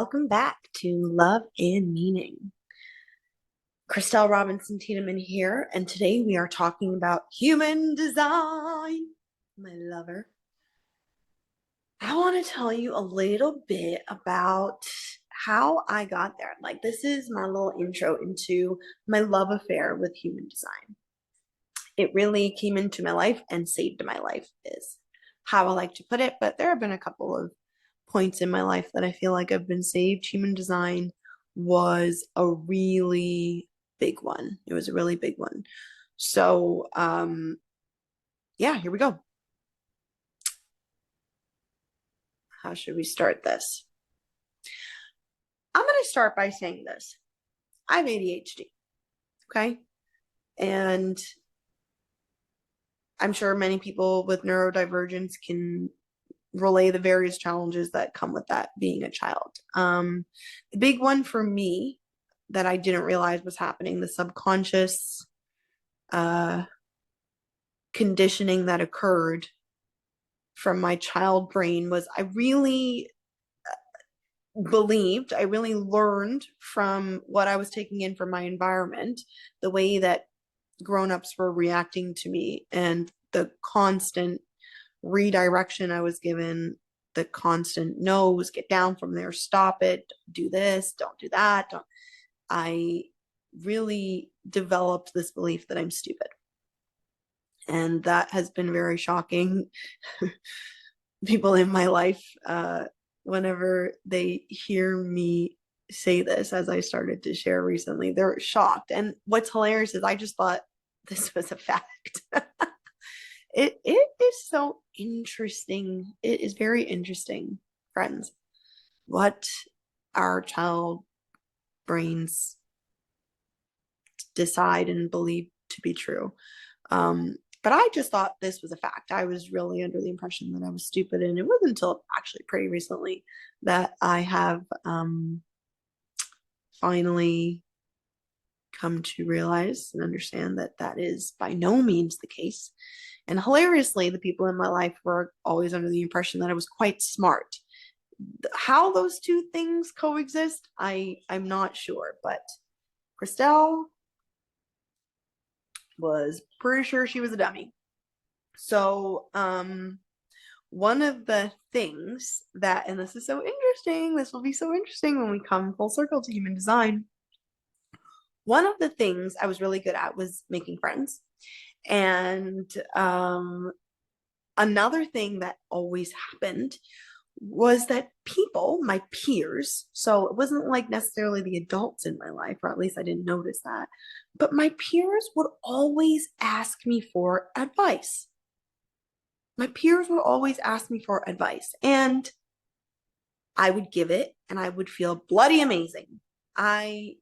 Welcome back to Love and Meaning. Robinson-Tiedemann here, and today we are talking about human design. My lover. I want to tell you a little bit about how I got there. Like, this is my little intro into my love affair with human design. It really came into my life and saved my life, is how I like to put it. But there have been a couple of points in my life that I feel like I've been saved. Human design was a really big one. It was a really big one. So, yeah, here we go. How should we start this? I'm going to start by saying this. I have ADHD, okay? And I'm sure many people with neurodivergence can relay the various challenges that come with that being a child. The big one for me that I didn't realize was happening, the subconscious conditioning that occurred from my child brain, was I really learned from what I was taking in from my environment, the way that grown-ups were reacting to me, and the constant redirection I was given, the constant no's, get down from there, stop it, do this, don't do that. I really developed this belief that I'm stupid. And that has been very shocking. People in my life, whenever they hear me say this, as I started to share recently, they're shocked. And what's hilarious is I just thought this was a fact. It is so interesting. It is very interesting, friends, what our child brains decide and believe to be true. But I just thought this was a fact. I was really under the impression that I was stupid, and it wasn't until actually pretty recently that I have finally come to realize and understand that that is by no means the case. And hilariously, the people in my life were always under the impression that I was quite smart. How those two things coexist, I'm not sure. But Christelle was pretty sure she was a dummy. So, one of the things that, and this is so interesting, this will be so interesting when we come full circle to human design. One of the things I was really good at was making friends. And another thing that always happened was that people, my peers, so it wasn't like necessarily the adults in my life, or at least I didn't notice that, but my peers would always ask me for advice. My peers would always ask me for advice, and I would give it, and I would feel bloody amazing. I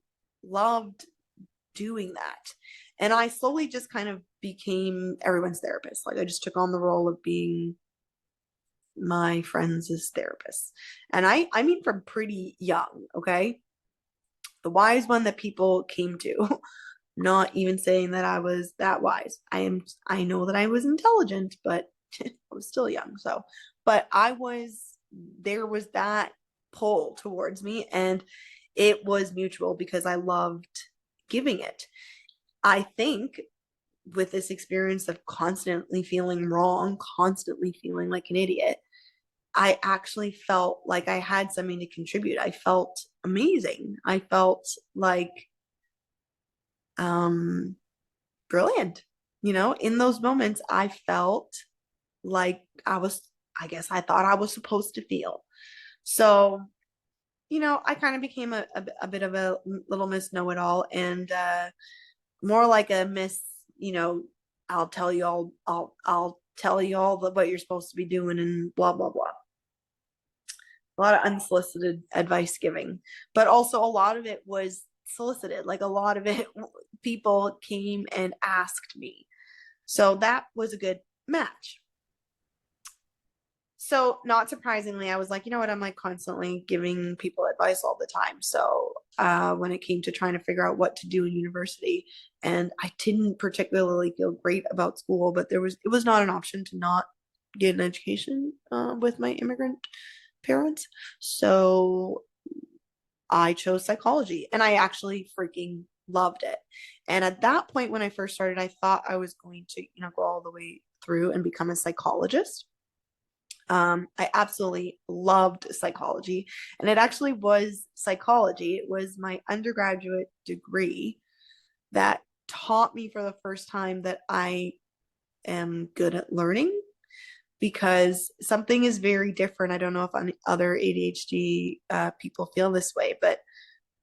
loved doing that. And I slowly just kind of became everyone's therapist. Like, I just took on the role of being my friends' therapist. And I mean from pretty young, okay? The wise one that people came to. Not even saying that I was that wise. I know that I was intelligent, but I was still young. So, but there was that pull towards me, and it was mutual because I loved giving it. I think with this experience of constantly feeling wrong, constantly feeling like an idiot, I actually felt like I had something to contribute. I felt amazing. I felt like brilliant. In those moments, I felt like I guess I thought I was supposed to feel. So, I kind of became a bit of a little Miss Know-It-All, and more like a Miss, I'll tell you I'll tell you all what you're supposed to be doing and blah, blah, blah. A lot of unsolicited advice giving, but also a lot of it was solicited. Like, a lot of it, people came and asked me. So that was a good match. So, not surprisingly, I was like, you know what? I'm like constantly giving people advice all the time. So, when it came to trying to figure out what to do in university, and I didn't particularly feel great about school, but it was not an option to not get an education with my immigrant parents. So, I chose psychology, and I actually freaking loved it. And at that point, when I first started, I thought I was going to, go all the way through and become a psychologist. I absolutely loved psychology, and it actually was psychology. It was my undergraduate degree that taught me for the first time that I am good at learning, because something is very different. I don't know if other ADHD people feel this way, but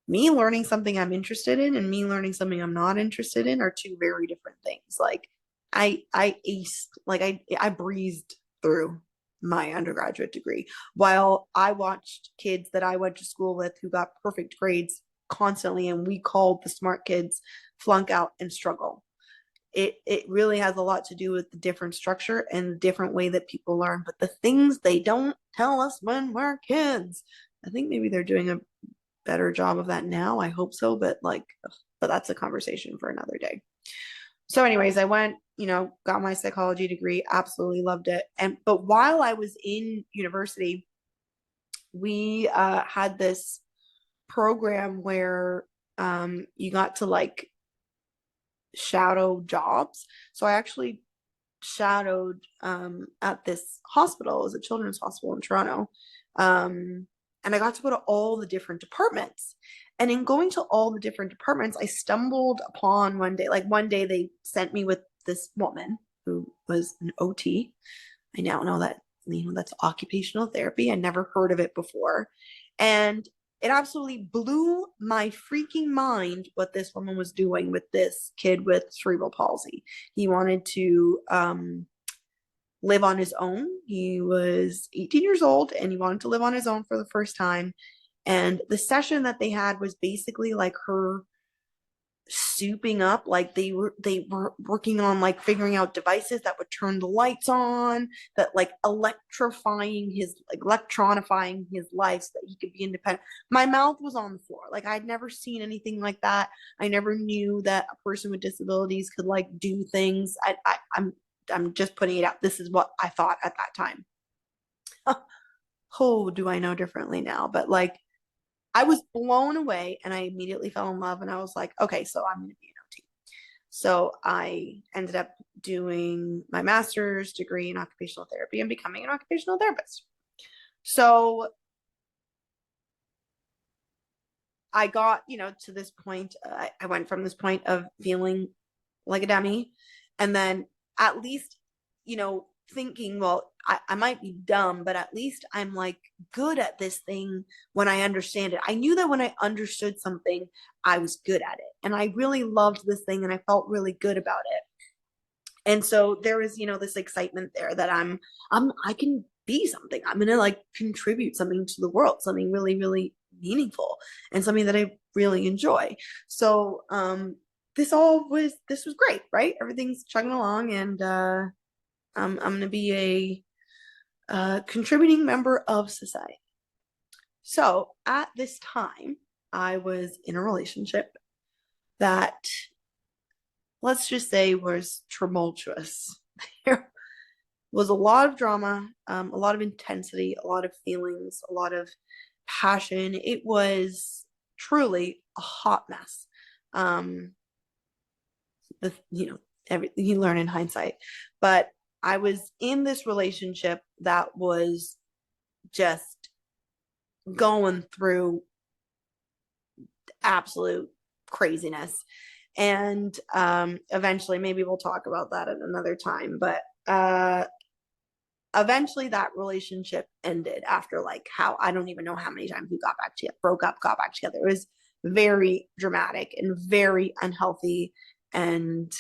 me learning something I'm interested in and me learning something I'm not interested in are two very different things. Like I aced, like I breezed through my undergraduate degree, while I watched kids that I went to school with who got perfect grades constantly, and we called the smart kids flunk out and struggle. It really has a lot to do with the different structure and the different way that people learn. But the things they don't tell us when we're kids, I think maybe they're doing a better job of that now. I hope so, but that's a conversation for another day. So anyways, I went, got my psychology degree, absolutely loved it. But while I was in university, we had this program where you got to like shadow jobs. So I actually shadowed at this hospital. It was a children's hospital in Toronto. And I got to go to all the different departments. And in going to all the different departments, I stumbled upon one day they sent me with this woman who was an OT. I now know that, that's occupational therapy. I never heard of it before. And it absolutely blew my freaking mind what this woman was doing with this kid with cerebral palsy. He wanted to live on his own. He was 18 years old and he wanted to live on his own for the first time. And the session that they had was basically like her souping up, like they were working on like figuring out devices that would turn the lights on, that like electronifying his life so that he could be independent. My mouth was on the floor. Like I'd never seen anything like that. I never knew that a person with disabilities could like do things. I'm just putting it out. This is what I thought at that time. Oh, do I know differently now? But like I was blown away, and I immediately fell in love, and I was like, okay, so I'm going to be an OT. So I ended up doing my master's degree in occupational therapy and becoming an occupational therapist. So I got, to this point, I went from this point of feeling like a dummy, and then at least, thinking, well, I might be dumb, but at least I'm like good at this thing when I understand it. I knew that when I understood something, I was good at it. And I really loved this thing and I felt really good about it. And so there was, this excitement there that I can be something. I'm going to like contribute something to the world, something really, really meaningful and something that I really enjoy. So, this was great, right? Everything's chugging along, and I'm going to be a contributing member of society. So at this time, I was in a relationship that, let's just say, was tumultuous. There was a lot of drama, a lot of intensity, a lot of feelings, a lot of passion. It was truly a hot mess. Everything you learn in hindsight, but I was in this relationship that was just going through absolute craziness. And eventually, maybe we'll talk about that at another time, but eventually that relationship ended after I don't even know how many times we got back together, broke up, got back together. It was very dramatic and very unhealthy, and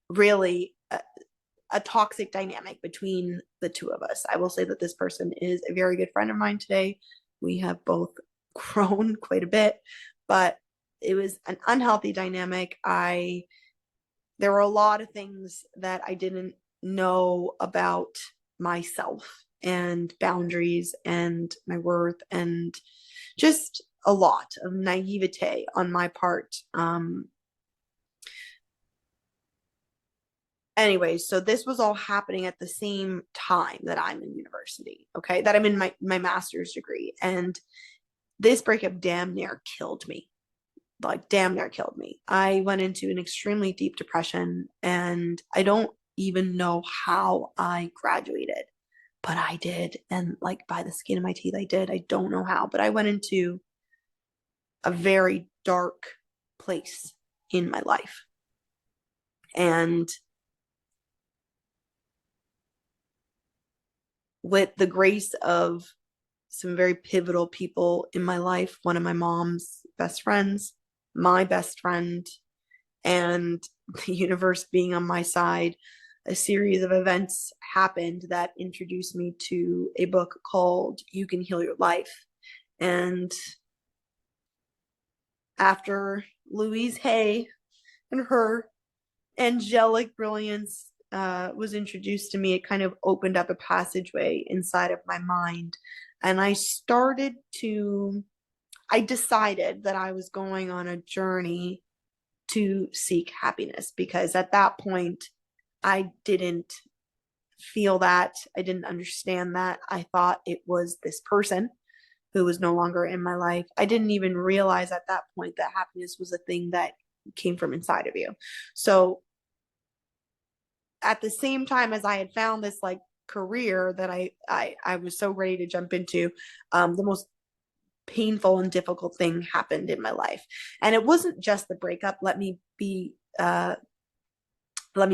really a toxic dynamic between the two of us. I will say that this person is a very good friend of mine today. We have both grown quite a bit, but it was an unhealthy dynamic. There were a lot of things that I didn't know about myself and boundaries and my worth, and just a lot of naivete on my part. Anyways, so this was all happening at the same time that I'm in university, okay, that I'm in my master's degree. And this breakup damn near killed me. Like, damn near killed me. I went into an extremely deep depression, and I don't even know how I graduated, but I did. And like by the skin of my teeth, I did. I don't know how, but I went into a very dark place in my life. And with the grace of some very pivotal people in my life, one of my mom's best friends, my best friend, and the universe being on my side, a series of events happened that introduced me to a book called You Can Heal Your Life. And after Louise Hay and her angelic brilliance was introduced to me, it kind of opened up a passageway inside of my mind. And I decided that I was going on a journey to seek happiness, because at that point, I didn't feel that. I didn't understand that. I thought it was this person who was no longer in my life. I didn't even realize at that point that happiness was a thing that came from inside of you. So at the same time as I had found this like career that I was so ready to jump into, the most painful and difficult thing happened in my life. And it wasn't just the breakup. Let me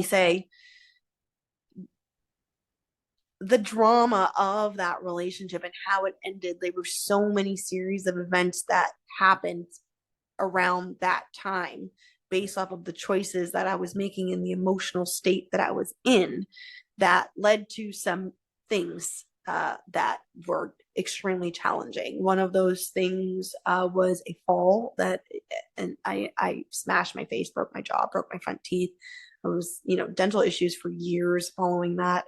say, the drama of that relationship and how it ended. There were so many series of events that happened around that time based off of the choices that I was making in the emotional state that I was in, that led to some things that were extremely challenging. One of those things was a fall and I smashed my face, broke my jaw, broke my front teeth. I was, dental issues for years following that.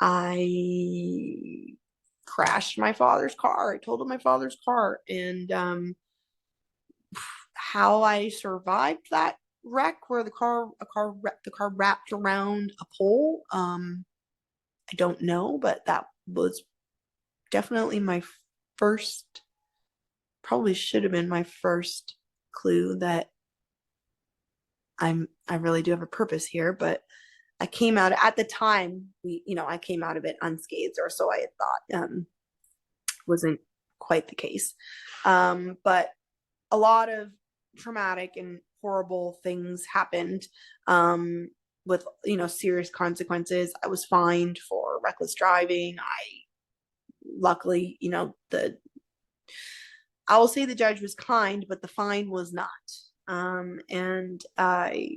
I crashed my father's car. I totaled my father's car, and how I survived that wreck where the car wrapped around a pole, I don't know, but that was definitely my first, probably should have been my first clue that I really do have a purpose here. But I came out at the time, I came out of it unscathed, or so I had thought. Wasn't quite the case. But a lot of traumatic and horrible things happened, with, serious consequences. I was fined for reckless driving. Luckily, I will say the judge was kind, but the fine was not. And I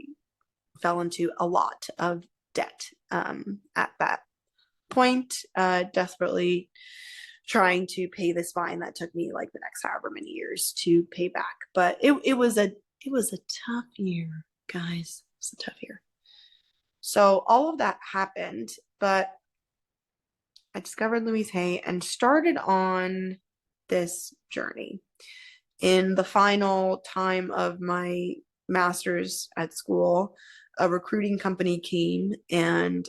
fell into a lot of debt at that point, desperately trying to pay this fine that took me like the next however many years to pay back. But it was a tough year, guys. It was a tough year. So all of that happened, but I discovered Louise Hay and started on this journey. In the final time of my master's at school, a recruiting company came and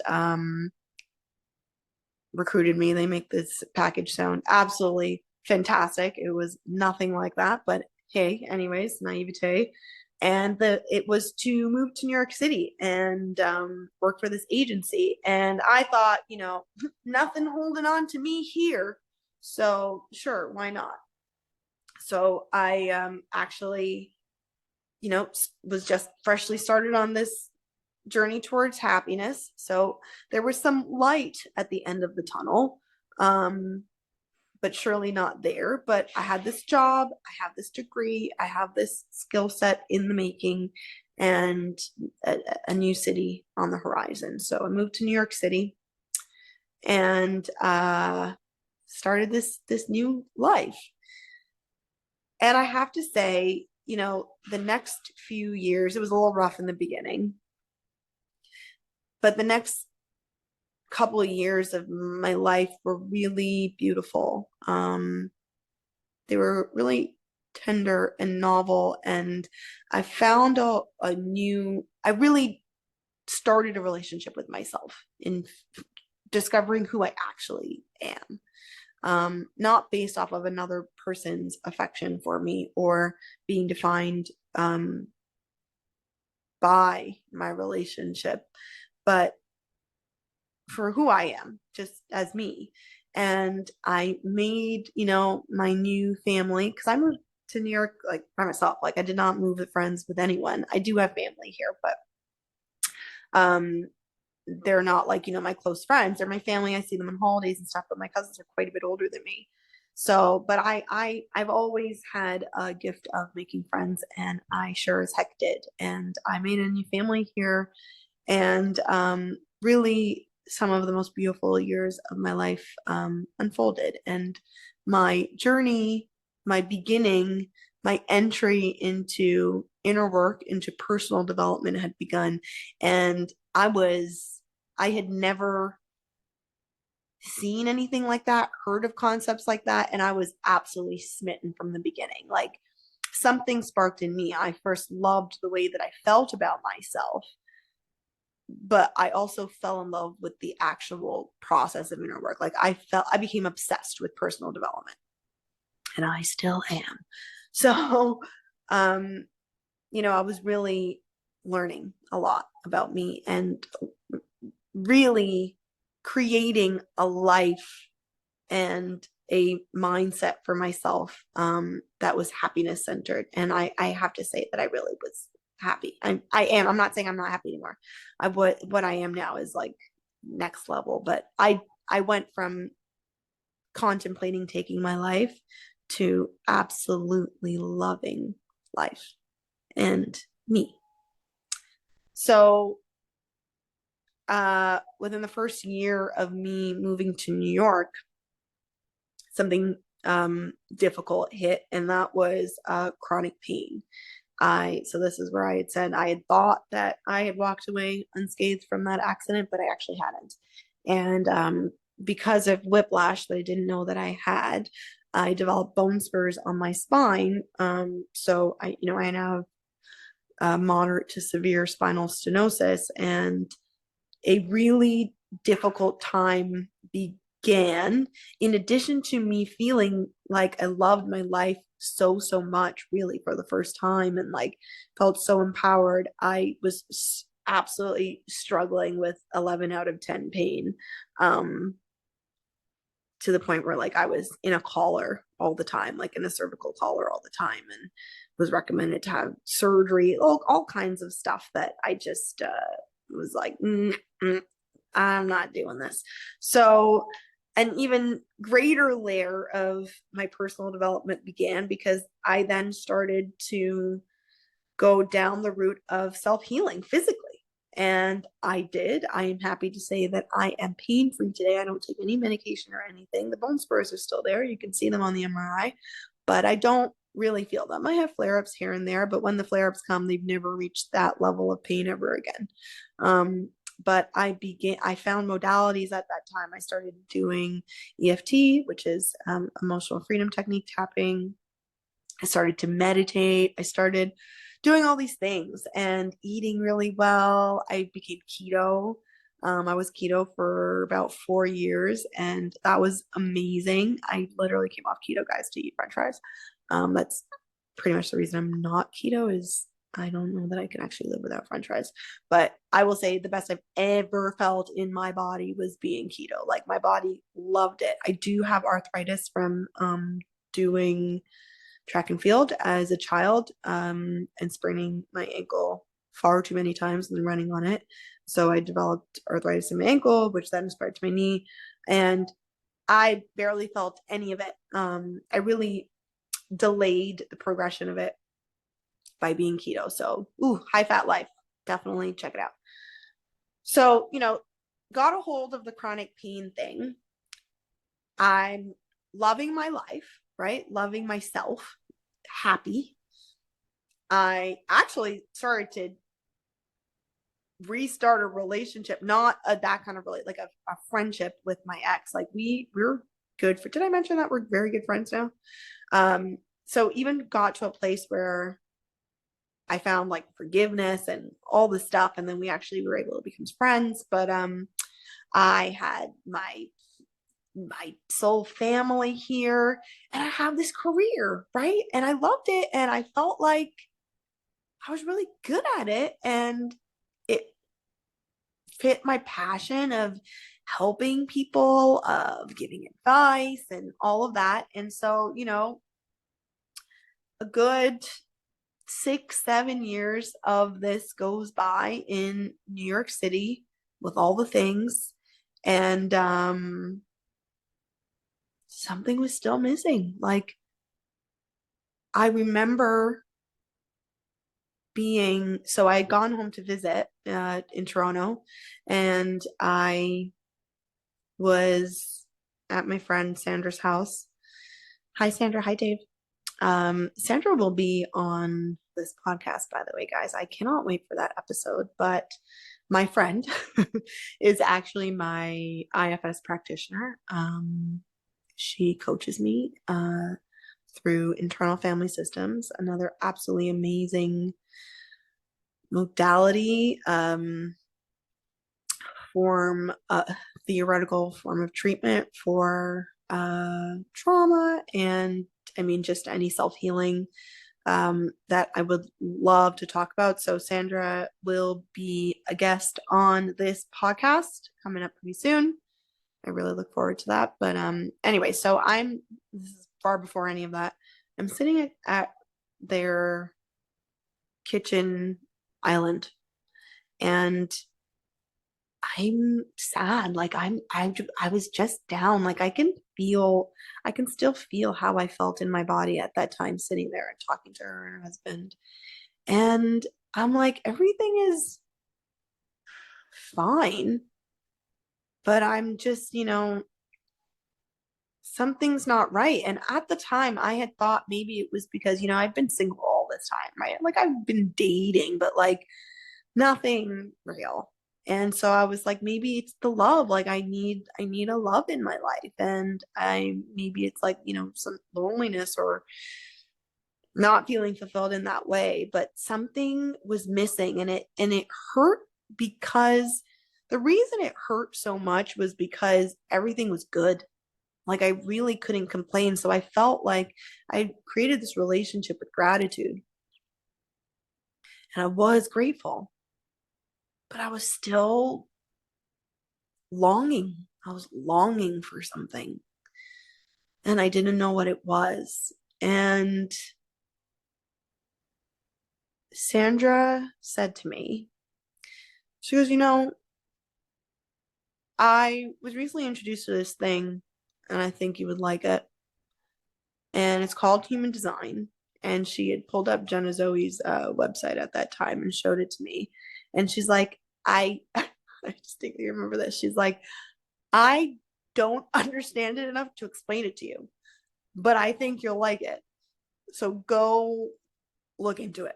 recruited me. They make this package sound absolutely fantastic. It was nothing like that, but hey, anyways, naivete. And it was to move to New York City and work for this agency. And I thought, nothing holding on to me here. So sure, why not? So I actually, was just freshly started on this journey towards happiness. So there was some light at the end of the tunnel, but surely not there. But I had this job, I have this degree, I have this skill set in the making, and a new city on the horizon. So I moved to New York City and started this new life. And I have to say, the next few years, it was a little rough in the beginning, but the next couple of years of my life were really beautiful. They were really tender and novel, and I found I really started a relationship with myself in discovering who I actually am. not based off of another person's affection for me or being defined by my relationship, but for who I am, just as me. And I made, my new family, because I moved to New York like by myself. Like I did not move with friends with anyone. I do have family here, but they're not like, my close friends. They're my family. I see them on holidays and stuff, but my cousins are quite a bit older than me. So, but I've always had a gift of making friends, and I sure as heck did. And I made a new family here, and really some of the most beautiful years of my life unfolded. And my journey, my beginning, my entry into inner work, into personal development had begun. And I had never seen anything like that, heard of concepts like that, and I was absolutely smitten from the beginning. Like something sparked in me. I first loved the way that I felt about myself, but I also fell in love with the actual process of inner work. Like I became obsessed with personal development, and I still am. So, I was really learning a lot about me and really creating a life and a mindset for myself that was happiness centered. And I have to say that I really was happy. I am. I'm not saying I'm not happy anymore. What I am now is like next level. But I went from contemplating taking my life to absolutely loving life and me. So within the first year of me moving to New York, something difficult hit, and that was chronic pain. So this is where I had said I had thought that I had walked away unscathed from that accident, but I actually hadn't. And because of whiplash that I didn't know that I had, I developed bone spurs on my spine. So I now have moderate to severe spinal stenosis, and a really difficult time began, in addition to me feeling like I loved my life so much, really, for the first time, and like felt so empowered. I was absolutely struggling with 11 out of 10 pain, to the point where like I was in a collar all the time, like in a cervical collar all the time, and was recommended to have surgery, all kinds of stuff that I just was like, I'm not doing this. So an even greater layer of my personal development began, because I then started to go down the route of self-healing physically. And I did. I am happy to say that I am pain-free today. I don't take any medication or anything. The bone spurs are still there. You can see them on the MRI, but I don't really feel them. I have flare-ups here and there, but when the flare-ups come, they've never reached that level of pain ever again. But I found modalities at that time. I started doing EFT, which is emotional freedom technique tapping. I started to meditate. I started doing all these things and eating really well. I became keto. I was keto for about 4 years, and that was amazing. I literally came off keto, guys, to eat French fries. That's pretty much the reason I'm not keto, is I don't know that I can actually live without French fries. But I will say the best I've ever felt in my body was being keto. Like my body loved it. I do have arthritis from doing track and field as a child, and spraining my ankle far too many times and running on it. So I developed arthritis in my ankle, which then spread to my knee, and I barely felt any of it. I really delayed the progression of it by being keto. So, high fat life, definitely check it out. So, got a hold of the chronic pain thing. I'm loving my life, right? Loving myself, happy. I actually started to restart a relationship, not that kind of like a friendship with my ex. Like we're good for, did I mention that we're very good friends now? So even got to a place where I found like forgiveness and all this stuff, and then we actually were able to become friends. But I had my my soul family here, and I have this career, right? And I loved it, and I felt like I was really good at it, and it fit my passion of helping people, of giving advice and all of that. And so, a good 6, 7 years of this goes by in New York City with all the things. And something was still missing. Like, I remember so I had gone home to visit in Toronto, and I was at my friend Sandra's house. Hi, Sandra. Hi, Dave. Sandra will be on this podcast, by the way, guys. I cannot wait for that episode. But my friend is actually my IFS practitioner. She coaches me through internal family systems, another absolutely amazing modality, theoretical form of treatment for trauma, and I mean, just any self-healing that I would love to talk about. So Sandra will be a guest on this podcast coming up pretty soon. I really look forward to that. But anyway, so this is far before any of that. I'm sitting at their kitchen island, and I'm sad. Like I was just down. Like I can still feel how I felt in my body at that time, sitting there and talking to her and her husband. And I'm like, everything is fine, but I'm just, something's not right. And at the time I had thought maybe it was because, I've been single all this time, right? Like I've been dating, but like nothing real. And so I was like, maybe it's the love. Like I need a love in my life. And maybe it's like, some loneliness or not feeling fulfilled in that way, but something was missing, and it hurt, because the reason it hurt so much was because everything was good. Like I really couldn't complain. So I felt like I created this relationship with gratitude, and I was grateful, but I was still longing. I was longing for something, and I didn't know what it was. And Sandra said to me, she goes, I was recently introduced to this thing, and I think you would like it. And it's called human design. And she had pulled up Jenna Zoe's website at that time and showed it to me. And she's like, I distinctly remember this. She's like, I don't understand it enough to explain it to you, but I think you'll like it. So go look into it.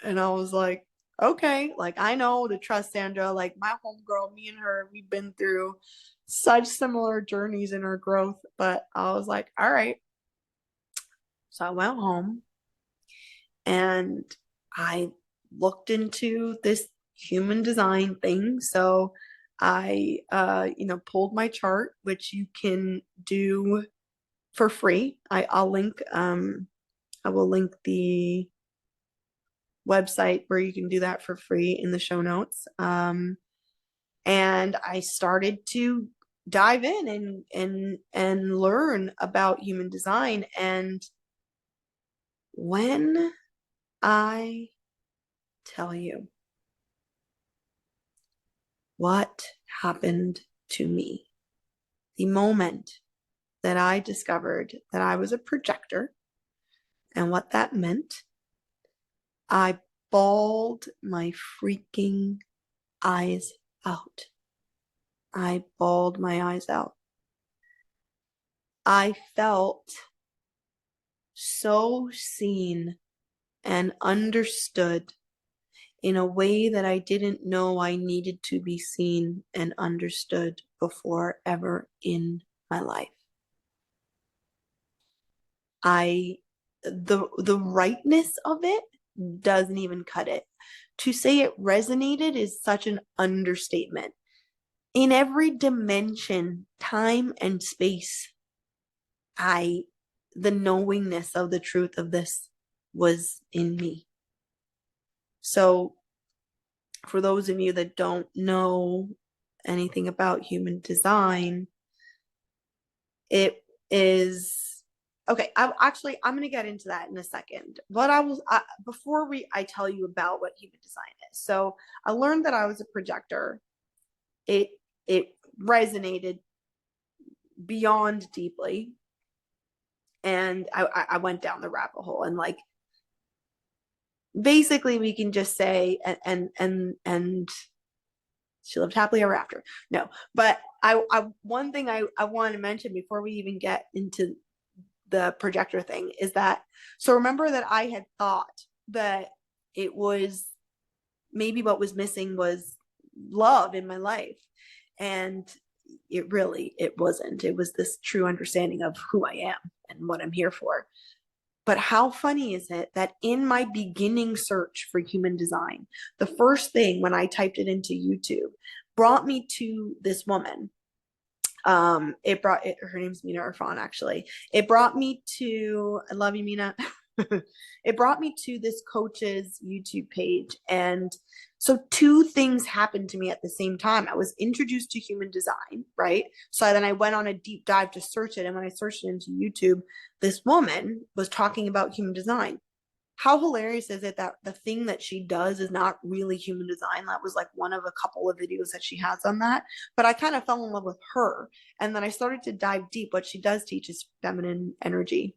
And I was like, okay, like I know to trust Sandra, like my homegirl, me and her, we've been through such similar journeys in our growth. But I was like, all right. So I went home and I looked into this human design thing. So I, pulled my chart, which you can do for free. I will link the website where you can do that for free in the show notes. And I started to dive in and learn about human design. And when I tell you what happened to me, the moment that I discovered that I was a projector and what that meant, I bawled my freaking eyes out. I bawled my eyes out. I felt so seen and understood in a way that I didn't know I needed to be seen and understood before ever in my life. The rightness of it doesn't even cut it. To say it resonated is such an understatement. in every dimension, time and space, the knowingness of the truth of this was in me. So for those of you that don't know anything about human design, it is okay. I'm going to get into that in a second. But before I tell you about what human design is. So I learned that I was a projector. It resonated beyond deeply, and I went down the rabbit hole, and like basically we can just say and she lived happily ever after. No, but I one thing I want to mention before we even get into the projector thing is that, so remember that I had thought that it was maybe what was missing was love in my life, and it wasn't. It was this true understanding of who I am and what I'm here for. But how funny is it that in my beginning search for human design, the first thing when I typed it into YouTube brought me to this woman. Her name's Mina Irfan, actually. It brought me to, I love you, Mina. It brought me to this coach's YouTube page. And so two things happened to me at the same time. I was introduced to human design, right? So then I went on a deep dive to search it. And when I searched it into YouTube, this woman was talking about human design. How hilarious is it that the thing that she does is not really human design? That was like one of a couple of videos that she has on that. But I kind of fell in love with her. And then I started to dive deep. What she does teach is feminine energy.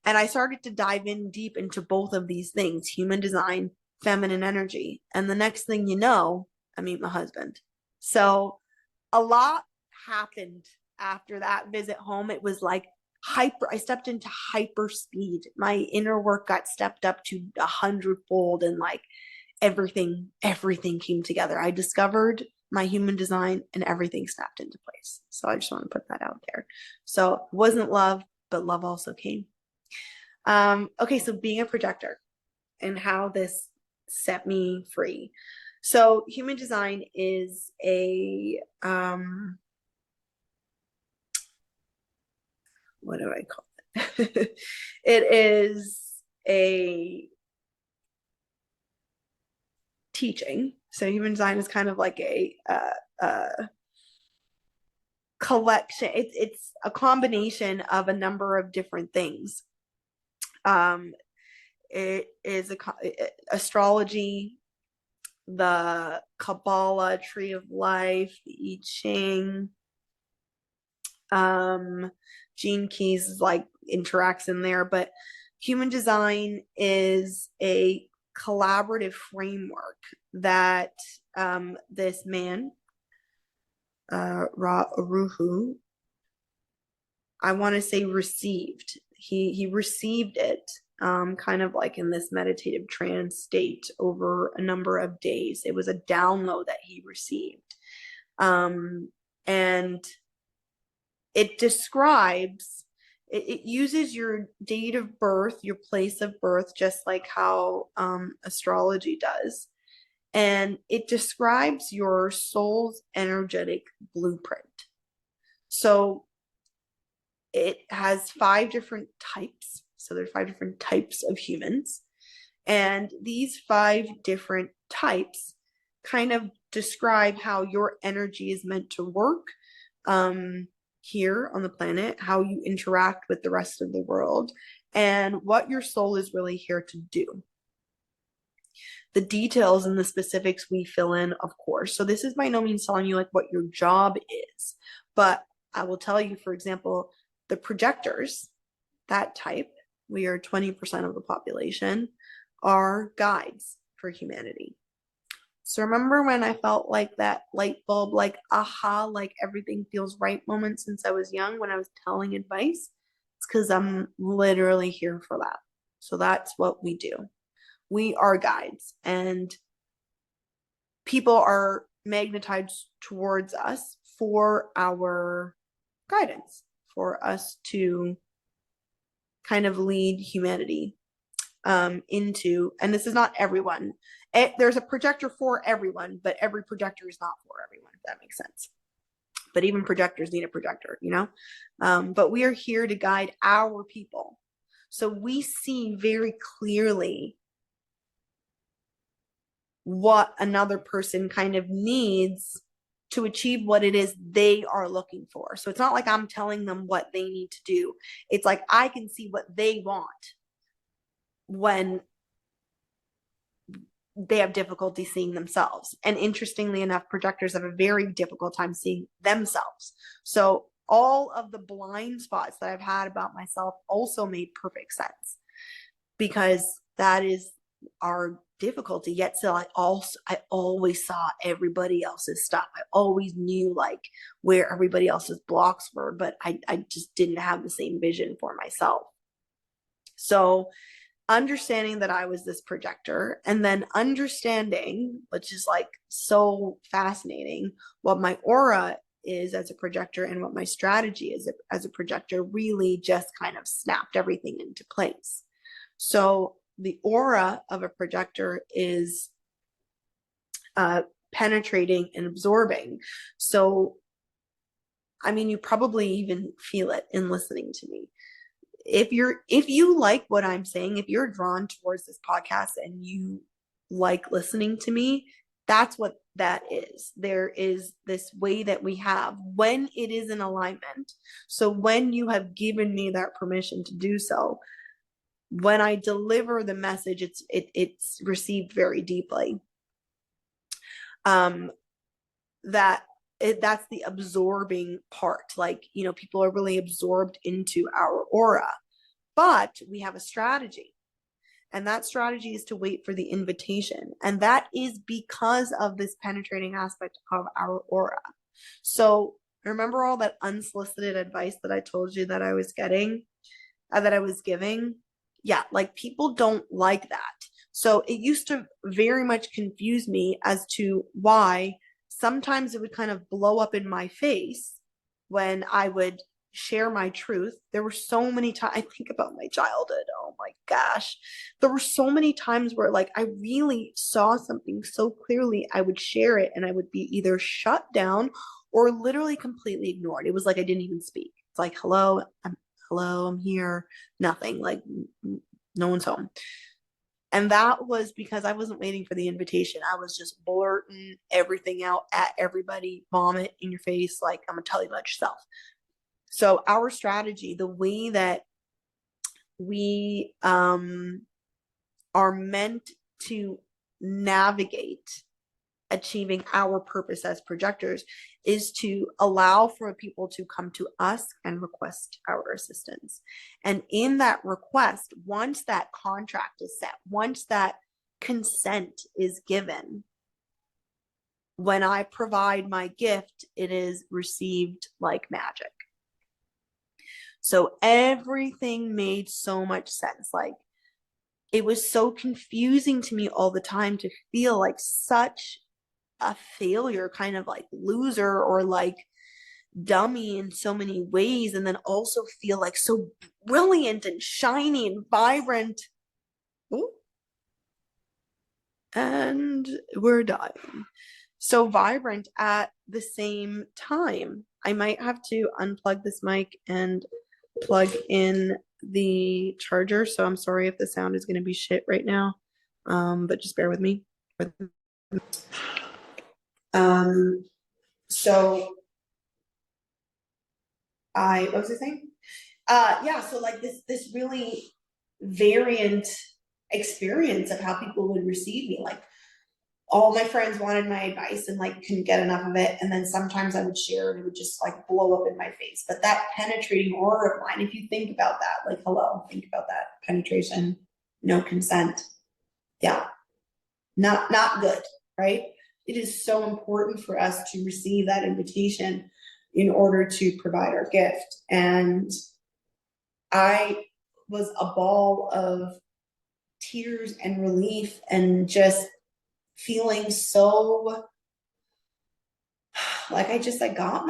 And I started to dive in deep into both of these things, human design, feminine energy. And the next thing you know, I meet my husband. So a lot happened after that visit home. It was like I stepped into hyper speed. My inner work got stepped up to 100-fold, and like everything came together. I discovered my human design and everything snapped into place. So I just want to put that out there. So it wasn't love, but love also came. Okay, so being a projector and how this set me free. So human design is a what do I call it? It is a teaching. So human design is kind of like a collection. It's a combination of a number of different things. It is astrology, the Kabbalah, Tree of Life, the I Ching. Gene Keys like interacts in there, but human design is a collaborative framework that this man, Ruhu, I want to say received. He received it kind of like in this meditative trance state over a number of days. It was a download that he received. And it describes, it uses your date of birth, your place of birth, just like how astrology does. And it describes your soul's energetic blueprint. So it has 5 different types. So there's 5 different types of humans. And these 5 different types kind of describe how your energy is meant to work here on the planet, how you interact with the rest of the world, and what your soul is really here to do. The details and the specifics we fill in, of course. So this is by no means telling you like what your job is, but I will tell you, for example, the projectors, that type, we are 20% of the population, are guides for humanity. So remember when I felt like that light bulb, like aha, like everything feels right moment since I was young when I was telling advice? It's because I'm literally here for that. So that's what we do. We are guides, and people are magnetized towards us for our guidance, for us to kind of lead humanity. into, and this is not everyone. There's a projector for everyone, but every projector is not for everyone, if that makes sense. But even projectors need a projector, you know? But we are here to guide our people. So we see very clearly what another person kind of needs to achieve what it is they are looking for. So it's not like I'm telling them what they need to do. It's like I can see what they want when they have difficulty seeing themselves. And interestingly enough, projectors have a very difficult time seeing themselves. So all of the blind spots that I've had about myself also made perfect sense, because that is our difficulty. Yet still, I always saw everybody else's stuff. I always knew like where everybody else's blocks were, but I just didn't have the same vision for myself. So understanding that I was this projector, and then understanding, which is like so fascinating, what my aura is as a projector and what my strategy is as a projector, really just kind of snapped everything into place. So the aura of a projector is penetrating and absorbing. So, I mean, you probably even feel it in listening to me. If you like what I'm saying, if you're drawn towards this podcast and you like listening to me, that's what that is. There is this way that we have when it is in alignment. So when you have given me that permission to do so, when I deliver the message, it's received very deeply. That's the absorbing part. Like, you know, people are really absorbed into our aura, but we have a strategy, and that strategy is to wait for the invitation. And that is because of this penetrating aspect of our aura. So remember all that unsolicited advice that I told you that I was getting, that I was giving? Yeah, like people don't like that. So it used to very much confuse me as to why sometimes it would kind of blow up in my face when I would share my truth. There were so many times, I think about my childhood, oh my gosh, there were so many times where like I really saw something so clearly, I would share it and I would be either shut down or literally completely ignored. It was like I didn't even speak. It's like, hello, I'm here, nothing, like no one's home. And that was because I wasn't waiting for the invitation. I was just blurting everything out at everybody, vomit in your face, like, I'm gonna tell you about yourself. So our strategy, the way that we are meant to navigate achieving our purpose as projectors, is to allow for people to come to us and request our assistance. And in that request, once that contract is set, once that consent is given, when I provide my gift, it is received like magic. So everything made so much sense. Like, it was so confusing to me all the time to feel like such a failure, kind of like loser or like dummy in so many ways, and then also feel like so brilliant and shiny and vibrant. Ooh. And we're dying. So vibrant at the same time. I might have to unplug this mic and plug in the charger, so I'm sorry if the sound is going to be shit right now, but just bear with me. So what was I saying? Yeah, so like this really variant experience of how people would receive me. Like, all my friends wanted my advice and like couldn't get enough of it. And then sometimes I would share and it would just like blow up in my face. But that penetrating aura of mine, if you think about that, like, hello, think about that penetration, no consent. Yeah, not good, right? It is so important for us to receive that invitation in order to provide our gift. And I was a ball of tears and relief and just feeling so like I got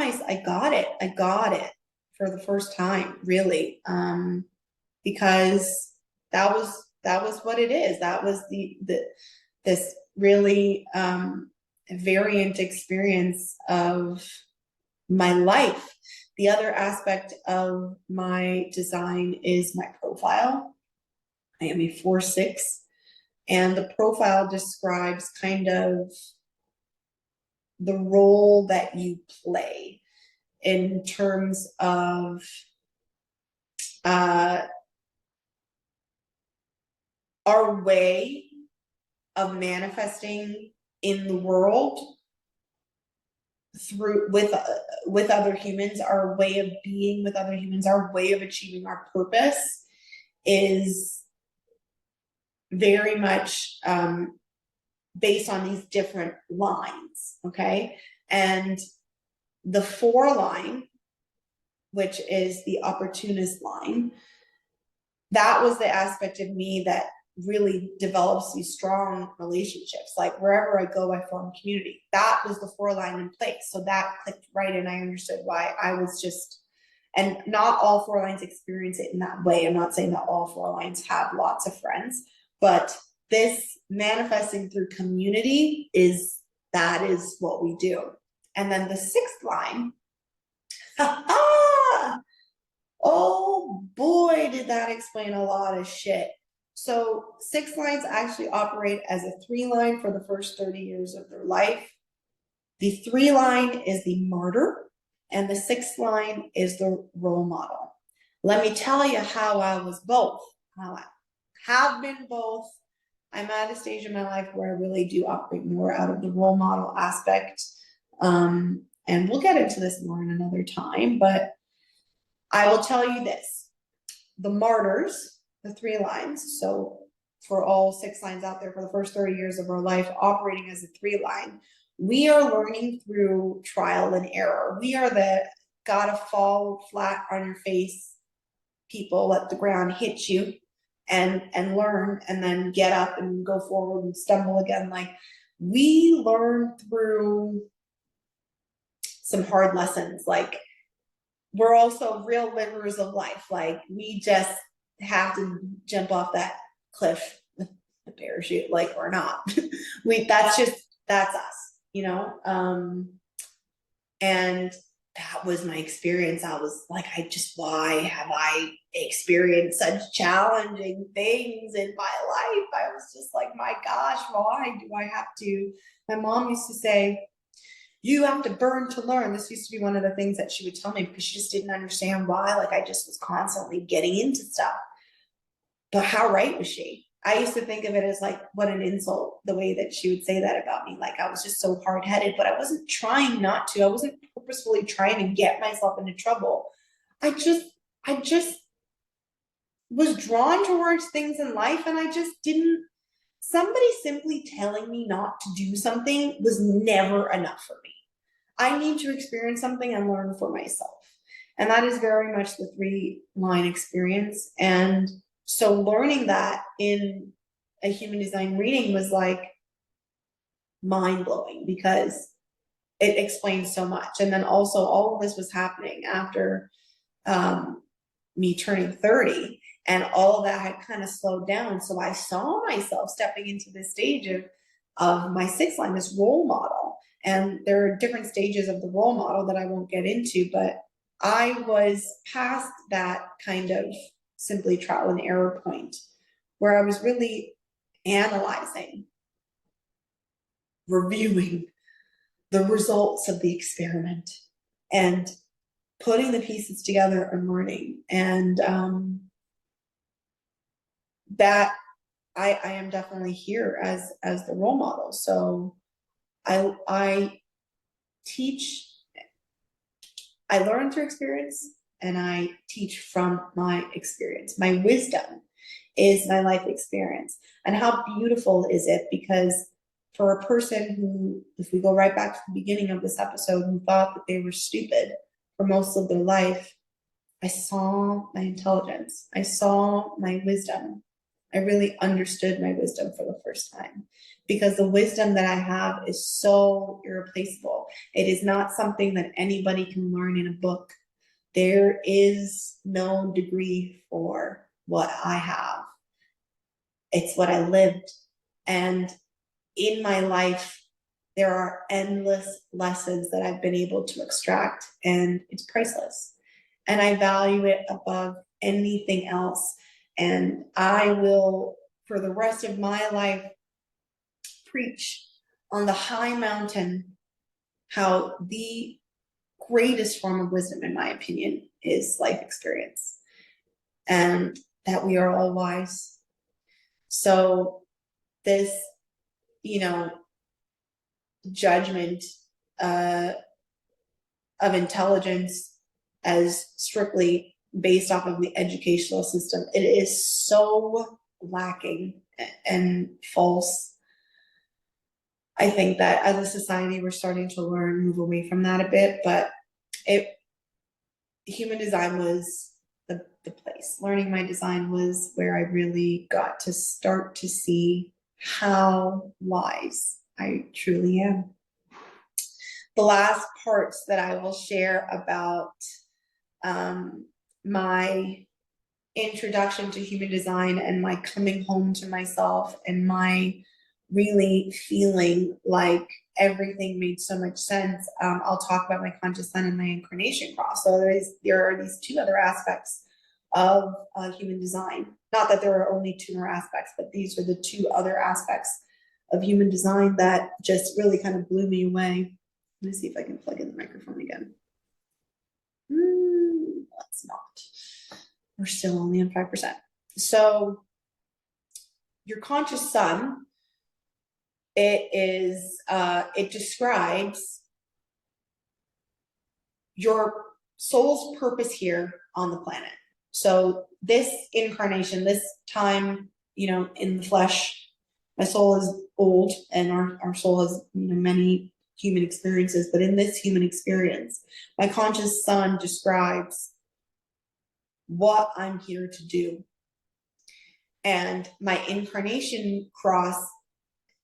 it for the first time, really. Because that what it is. That was this really variant experience of my life. The other aspect of my design is my profile. I am a 4/6, and the profile describes kind of the role that you play in terms of our way of manifesting in the world through with other humans, our way of being with other humans, our way of achieving our purpose is very much based on these different lines, okay? And the 4 line, which is the opportunist line, that was the aspect of me that really develops these strong relationships. Like wherever I go, I form community. That was the 4 line in place. So that clicked right, and I understood why I was just, and not all 4 lines experience it in that way. I'm not saying that all 4 lines have lots of friends, but this manifesting through community that is what we do. And then the 6th line, oh boy, did that explain a lot of shit. So 6 lines actually operate as a 3 line for the first 30 years of their life. The 3 line is the martyr, and the 6th line is the role model. Let me tell you how I was both. How I have been both. I'm at a stage in my life where I really do operate more out of the role model aspect. And we'll get into this more in another time, but I will tell you this. The martyrs, the 3 lines, so for all 6 lines out there, for the first 30 years of our life, operating as a 3 line, we are learning through trial and error. We are the gotta fall flat on your face people, let the ground hit you and learn, and then get up and go forward and stumble again. Like, we learn through some hard lessons. Like, we're also real livers of life. Like, we just have to jump off that cliff with a parachute, like, or not. That's us, you know? And that was my experience. I was like, why have I experienced such challenging things in my life? I was just like, my gosh, why do I have to? My mom used to say, you have to burn to learn. This used to be one of the things that she would tell me, because she just didn't understand why. Like, I just was constantly getting into stuff. But how right was she? I used to think of it as like, what an insult, the way that she would say that about me. Like, I was just so hard-headed, but I wasn't trying not to. I wasn't purposefully trying to get myself into trouble. I just was drawn towards things in life, and I just didn't, somebody simply telling me not to do something was never enough for me. I need to experience something and learn for myself. And that is very much the 3 line experience. And so learning that in a human design reading was like mind-blowing, because it explains so much. And then also all of this was happening after me turning 30, and all of that had kind of slowed down. So I saw myself stepping into this stage of my 6th line, this role model. And there are different stages of the role model that I won't get into, but I was past that kind of simply trial and error point, where I was really analyzing, reviewing the results of the experiment, and putting the pieces together and learning. And that I am definitely here as the role model. So I teach, I learn through experience, and I teach from my experience. My wisdom is my life experience. And how beautiful is it? Because for a person who, if we go right back to the beginning of this episode, who thought that they were stupid for most of their life, I saw my intelligence. I saw my wisdom. I really understood my wisdom for the first time, because the wisdom that I have is so irreplaceable. It is not something that anybody can learn in a book. There is no degree for what I have. It's what I lived. And in my life, there are endless lessons that I've been able to extract, and it's priceless. And I value it above anything else. And I will, for the rest of my life, preach on the high mountain how the greatest form of wisdom, in my opinion, is life experience, and that we are all wise. So this, judgment of intelligence as strictly based off of the educational system, it is so lacking and false. I think that as a society, we're starting to move away from that a bit, but human design was the place. Learning my design was where I really got to start to see how wise I truly am. The last parts that I will share about my introduction to human design and my coming home to myself and my really feeling like everything made so much sense. I'll talk about my conscious sun and my incarnation cross. So there are these two other aspects of human design. Not that there are only two more aspects, but these are the two other aspects of human design that just really kind of blew me away. Let me see if I can plug in the microphone again. Let's not. We're still only on 5%. So your conscious sun, it describes your soul's purpose here on the planet. So this incarnation, this time, in the flesh, my soul is old and our soul has many human experiences, but in this human experience, my conscious sun describes what I'm here to do. And my incarnation cross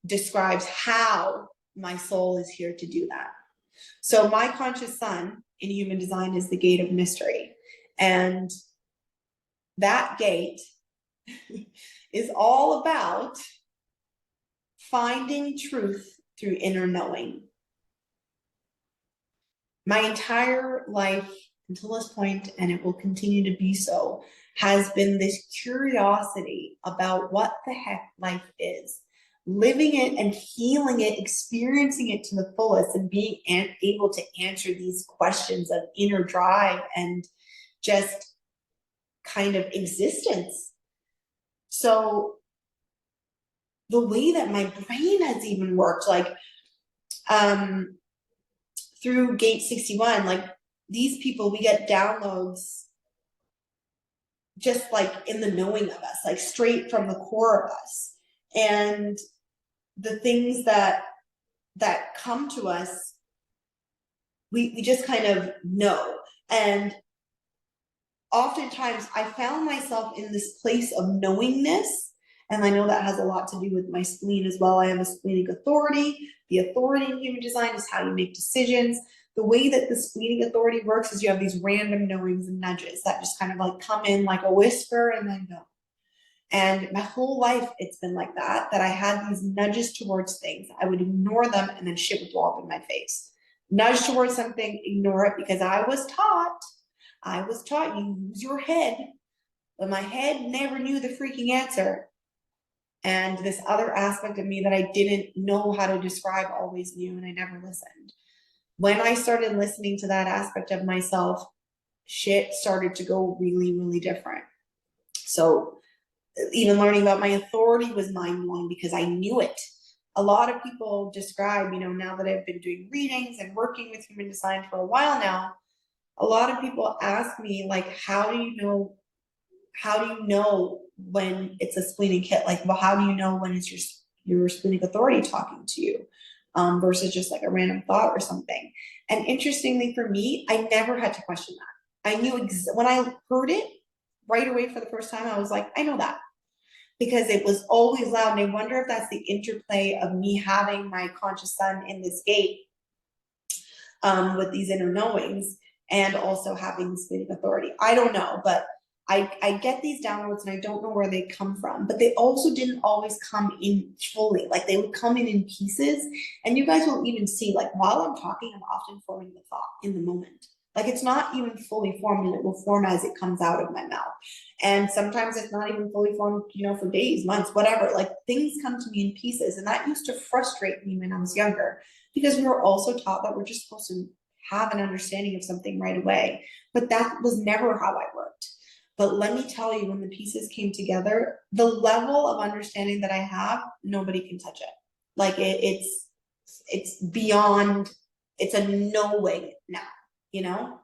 describes how my soul is here to do that. So my conscious sun in human design is the gate of mystery. And that gate is all about finding truth through inner knowing. My entire life until this point, and it will continue to be so, has been this curiosity about what the heck life is. Living it and feeling it, experiencing it to the fullest, and being able to answer these questions of inner drive and just kind of existence. So the way that my brain has even worked, like through Gate 61, like these people, we get downloads just like in the knowing of us, like straight from the core of us. And the things that come to us, we just kind of know. And oftentimes I found myself in this place of knowingness, and I know that has a lot to do with my spleen as well. I have a splenic authority. The authority in human design is how you make decisions. The way that the splenic authority works is you have these random knowings and nudges that just kind of like come in like a whisper and then go. And my whole life, it's been like that I had these nudges towards things. I would ignore them and then shit would blow up in my face. Nudge towards something, ignore it, because I was taught you use your head, but my head never knew the freaking answer. And this other aspect of me that I didn't know how to describe always knew, and I never listened. When I started listening to that aspect of myself, shit started to go really, really different. So even learning about my authority was mind-blowing because I knew it. A lot of people describe, now that I've been doing readings and working with human design for a while now, a lot of people ask me, like, how do you know when it's a splenic hit? Like, well, how do you know when it's your splenic authority talking to you versus just like a random thought or something? And interestingly for me, I never had to question that. I knew when I heard it right away for the first time, I was like, I know that, because it was always loud. And I wonder if that's the interplay of me having my conscious sun in this gate with these inner knowings and also having splenic authority. I don't know, but I get these downloads and I don't know where they come from, but they also didn't always come in fully. Like they would come in pieces. And you guys will even see, like while I'm talking, I'm often forming the thought in the moment. Like it's not even fully formed, and it will form as it comes out of my mouth. And sometimes it's not even fully formed, you know, for days, months, whatever. Like things come to me in pieces. And that used to frustrate me when I was younger, because we were also taught that we're just supposed to have an understanding of something right away. But that was never how I worked. But let me tell you, when the pieces came together, the level of understanding that I have, nobody can touch it. Like it's beyond, it's a no way now, you know?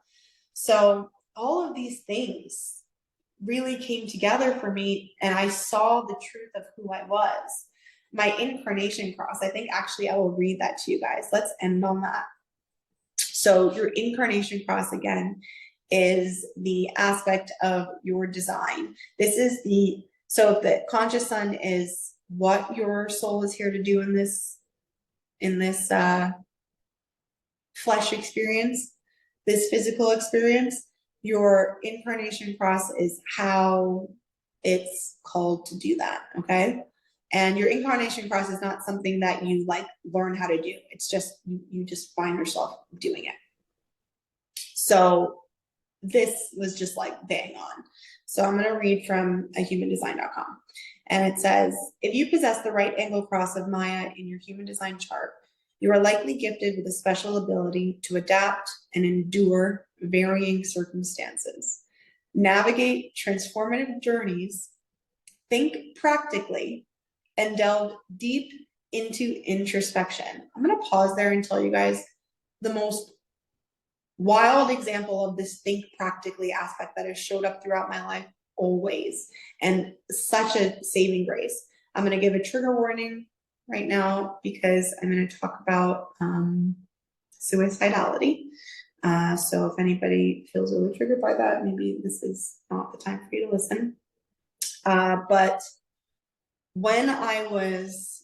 So all of these things really came together for me, and I saw the truth of who I was. My incarnation cross, I think actually I will read that to you guys. Let's end on that. So your incarnation cross, again, is the aspect of your design. This is the, so the conscious sun is what your soul is here to do in this flesh experience, this physical experience. Your incarnation cross is how it's called to do that, okay? And your incarnation cross is not something that you like learn how to do. It's just, you just find yourself doing it. So this was just like bang on. So I'm going to read from ahumandesign.com. And it says, if you possess the right angle cross of Maya in your human design chart, you are likely gifted with a special ability to adapt and endure varying circumstances, navigate transformative journeys, think practically, and delve deep into introspection. I'm going to pause there and tell you guys the most wild example of this think practically aspect that has showed up throughout my life always, and such a saving grace. I'm going to give a trigger warning right now because I'm going to talk about suicidality. So if anybody feels really triggered by that, maybe this is not the time for you to listen. But when I was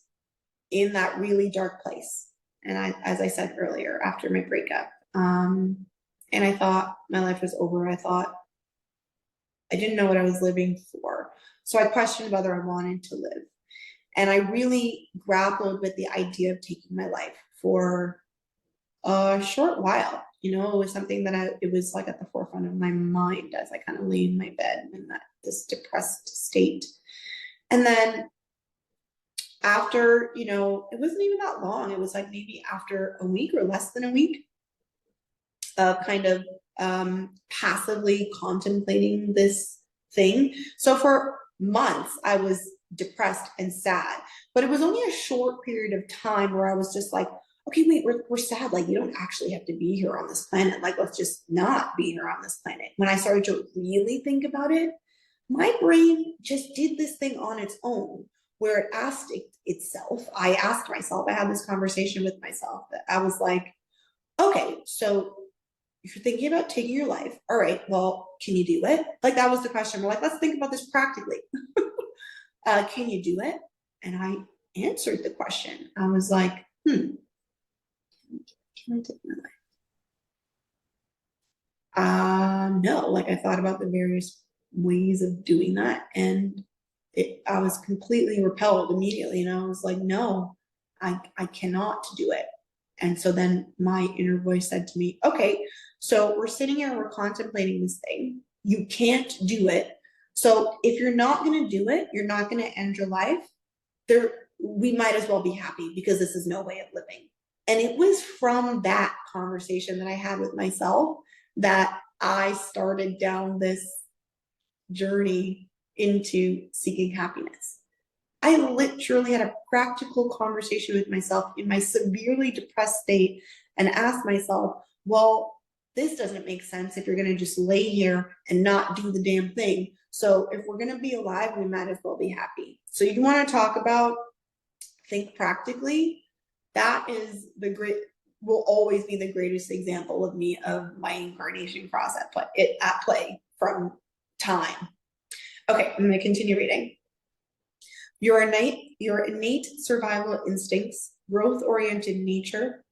in that really dark place, and as I said earlier, after my breakup, and I thought my life was over. I thought I didn't know what I was living for. So I questioned whether I wanted to live. And I really grappled with the idea of taking my life for a short while. You know, it was something that it was like at the forefront of my mind as I kind of lay in my bed in this depressed state. And then after, you know, it wasn't even that long. It was like maybe after a week or less than a week of kind of passively contemplating this thing. So for months, I was depressed and sad, but it was only a short period of time where I was just like, okay, wait, we're sad. Like, you don't actually have to be here on this planet. Like, let's just not be here on this planet. When I started to really think about it, my brain just did this thing on its own where it asked itself. I asked myself, I had this conversation with myself that I was like, okay, so if you're thinking about taking your life, all right, well, can you do it? Like, that was the question. We're like, let's think about this practically. Can you do it? And I answered the question. I was like, can I take my life? No. Like, I thought about the various ways of doing that, and I was completely repelled immediately. And I was like, no, I cannot do it. And so then my inner voice said to me, okay, so we're sitting here and we're contemplating this thing. You can't do it. So if you're not going to do it, you're not going to end your life. We might as well be happy because this is no way of living. And it was from that conversation that I had with myself that I started down this journey into seeking happiness. I literally had a practical conversation with myself in my severely depressed state and asked myself, well, this doesn't make sense if you're going to just lay here and not do the damn thing. So if we're going to be alive, we might as well be happy. So you want to talk about think practically? That is will always be the greatest example of me, of my incarnation cross at play from time. Okay, I'm going to continue reading. Your innate survival instincts, growth-oriented nature,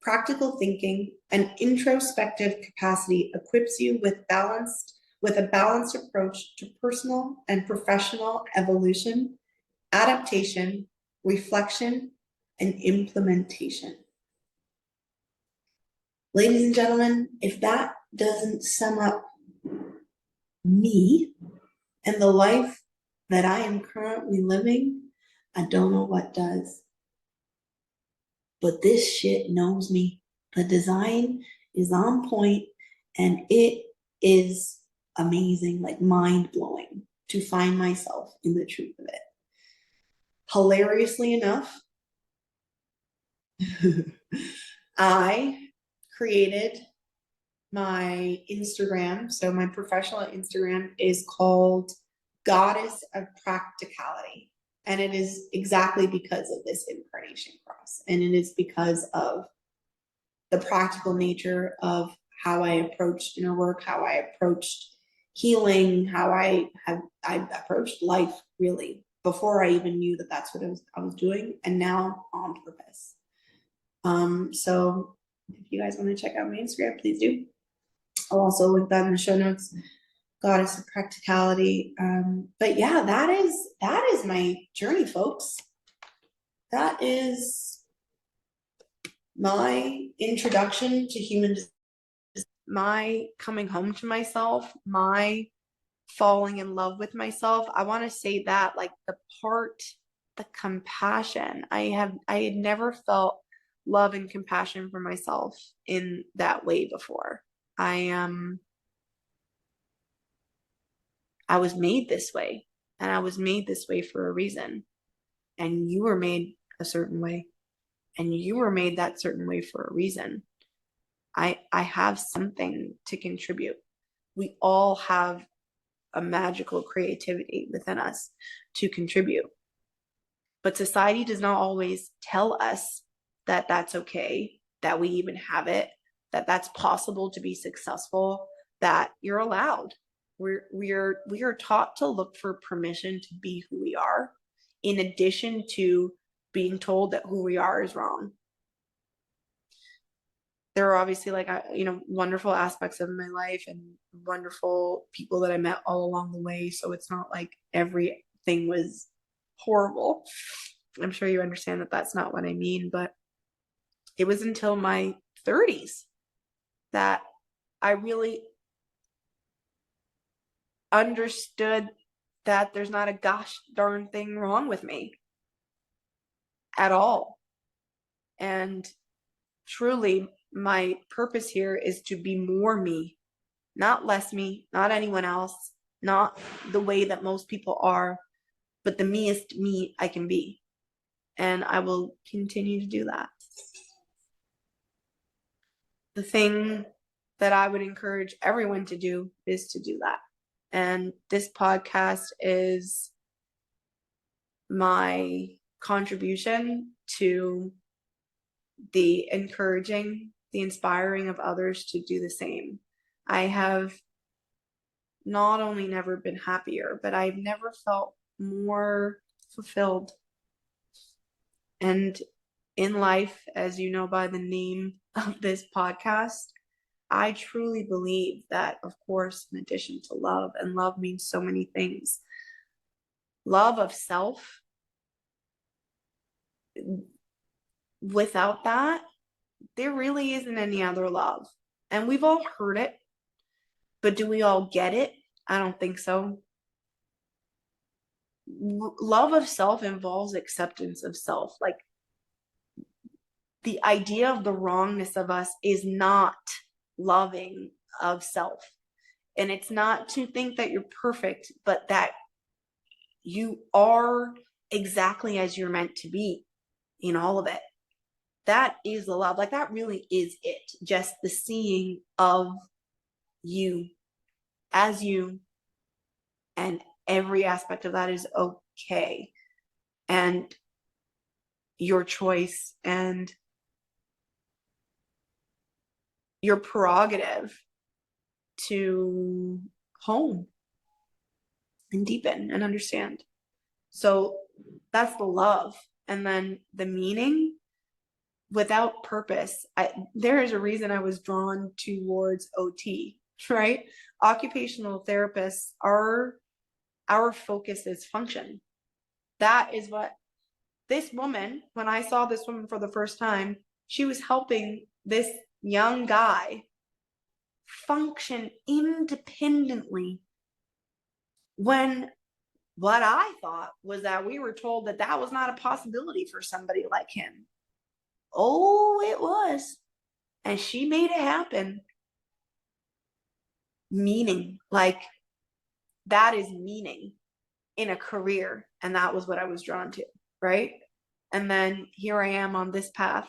practical thinking, and introspective capacity equips you with balanced with a balanced approach to personal and professional evolution, adaptation, reflection, and implementation. Ladies and gentlemen, if that doesn't sum up me and the life that I am currently living, I don't know what does. But this shit knows me. The design is on point and it is amazing, like mind-blowing to find myself in the truth of it. Hilariously enough, I created my Instagram. So my professional Instagram is called Goddess of Practicality. And it is exactly because of this incarnation cross. And it is because of the practical nature of how I approached inner work, how I approached healing, how I approached life really before I even knew that that's what I was doing, and now on purpose. So if you guys want to check out my Instagram, please do. I'll also link that in the show notes. Goddess of Practicality. But yeah, that is my journey, folks. That is my introduction to human design, my coming home to myself, my falling in love with myself. I want to say that, like, the compassion. I had never felt love and compassion for myself in that way before. I was made this way, and I was made this way for a reason. And you were made a certain way, and you were made that certain way for a reason. I have something to contribute. We all have a magical creativity within us to contribute. But society does not always tell us that that's okay, that we even have it, that that's possible to be successful, that you're allowed. We are taught to look for permission to be who we are, in addition to being told that who we are is wrong. There are obviously, like, wonderful aspects of my life and wonderful people that I met all along the way. So it's not like everything was horrible. I'm sure you understand that that's not what I mean, but it was until my 30s that I really understood that there's not a gosh darn thing wrong with me at all. And truly, my purpose here is to be more me, not less me, not anyone else, not the way that most people are, but the meest me I can be. And I will continue to do that. The thing that I would encourage everyone to do is to do that. And this podcast is my contribution to the encouraging, the inspiring of others to do the same. I have not only never been happier, but I've never felt more fulfilled. And in life, as you know by the name of this podcast, I truly believe that, of course, in addition to love, and love means so many things, love of self, without that, there really isn't any other love. And we've all heard it, but do we all get it? I don't think so. Love of self involves acceptance of self. Like, the idea of the wrongness of us is not loving of self. And it's not to think that you're perfect, but that you are exactly as you're meant to be in all of it. That is the love. Like, that really is it. Just the seeing of you as you, and every aspect of that is okay. And your choice and your prerogative to hone and deepen and understand. So that's the love. And then the meaning, without purpose, there is a reason I was drawn towards OT, right? occupational therapists, our focus is function. That is what this woman, when I saw this woman for the first time, she was helping this young guy function independently, when what I thought was that we were told that that was not a possibility for somebody like him. Oh, it was. And she made it happen. Meaning, like, that is meaning in a career. And that was what I was drawn to, right? And then here I am on this path,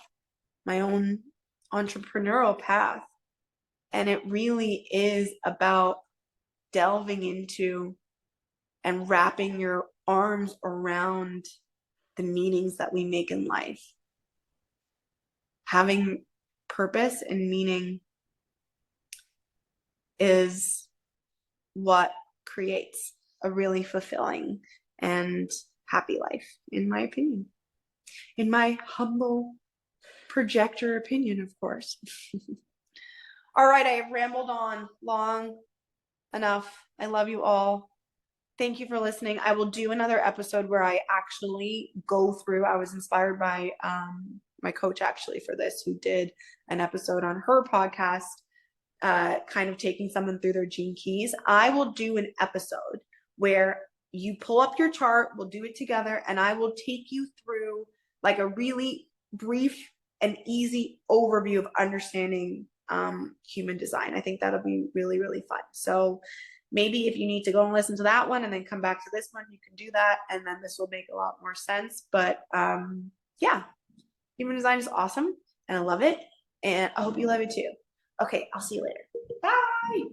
my own entrepreneurial path. And it really is about delving into and wrapping your arms around the meanings that we make in life. Having purpose and meaning is what creates a really fulfilling and happy life, in my opinion. In my humble projector opinion, of course. All right, I have rambled on long enough. I love you all. Thank you for listening. I will do another episode where I actually go through. I was inspired by my coach actually for this, who did an episode on her podcast, kind of taking someone through their gene keys. I will do an episode where you pull up your chart, we'll do it together, and I will take you through like a really brief and easy overview of understanding human design. I think that'll be really, really fun. So maybe if you need to go and listen to that one and then come back to this one, you can do that. And then this will make a lot more sense. But yeah, human design is awesome and I love it. And I hope you love it too. Okay, I'll see you later. Bye.